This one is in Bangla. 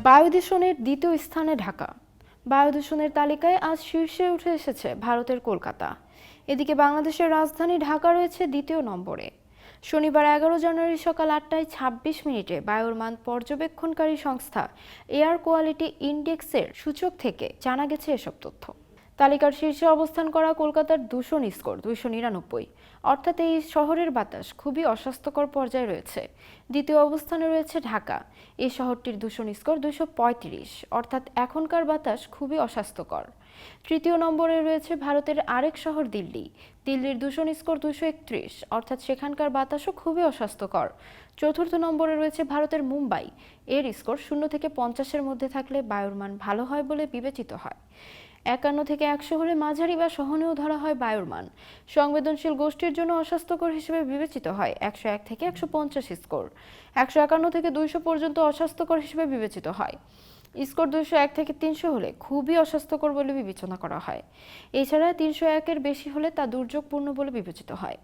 বায়ু দূষণের দ্বিতীয় স্থানে ঢাকা। বায়ু দূষণের তালিকায় আজ শীর্ষে উঠে এসেছে ভারতের কলকাতা। এদিকে বাংলাদেশের রাজধানী ঢাকা রয়েছে দ্বিতীয় নম্বরে। শনিবার 11 জানুয়ারি সকাল 8টায় 26 মিনিটে বায়ুর মান পর্যবেক্ষণকারী সংস্থা এয়ার কোয়ালিটি ইন্ডেক্সের সূচক থেকে জানা গেছে এসব তথ্য। তালিকার শীর্ষে অবস্থান করা কলকাতার দূষণ স্কোর 299, অর্থাৎ এই শহরের বাতাস খুবই অস্বাস্থ্যকর পর্যায়ে রয়েছে। দ্বিতীয় অবস্থানে রয়েছে ঢাকা। এই শহরটির দূষণ স্কোর 235, অর্থাৎ এখনকার বাতাস খুবই অস্বাস্থ্যকর। তৃতীয় নম্বরে রয়েছে ভারতের আরেক শহর দিল্লি। দিল্লির দূষণ স্কোর 231, অর্থাৎ সেখানকার বাতাসও খুবই অস্বাস্থ্যকর। চতুর্থ নম্বরে রয়েছে ভারতের মুম্বাই। এর স্কোর 0 থেকে 50-এর মধ্যে থাকলে বায়ুর মান ভালো হয় বলে বিবেচিত হয়। 51 থেকে 100 হলে মাঝারি বা সহনীয় ধরা হয় বায়ুর মান। সংবেদনশীল গোষ্ঠীর জন্য অস্বাস্থ্যকর হিসেবে বিবেচিত হয় 101 থেকে 150 স্কোর। 151 থেকে 200 পর্যন্ত অস্বাস্থ্যকর হিসেবে বিবেচিত হয়। স্কোর 201 থেকে 300 হলে খুবই অস্বাস্থ্যকর বলে বিবেচনা করা হয়। এছাড়া 301-এর বেশি হলে তা দুর্যোগপূর্ণ বলে বিবেচিত হয়।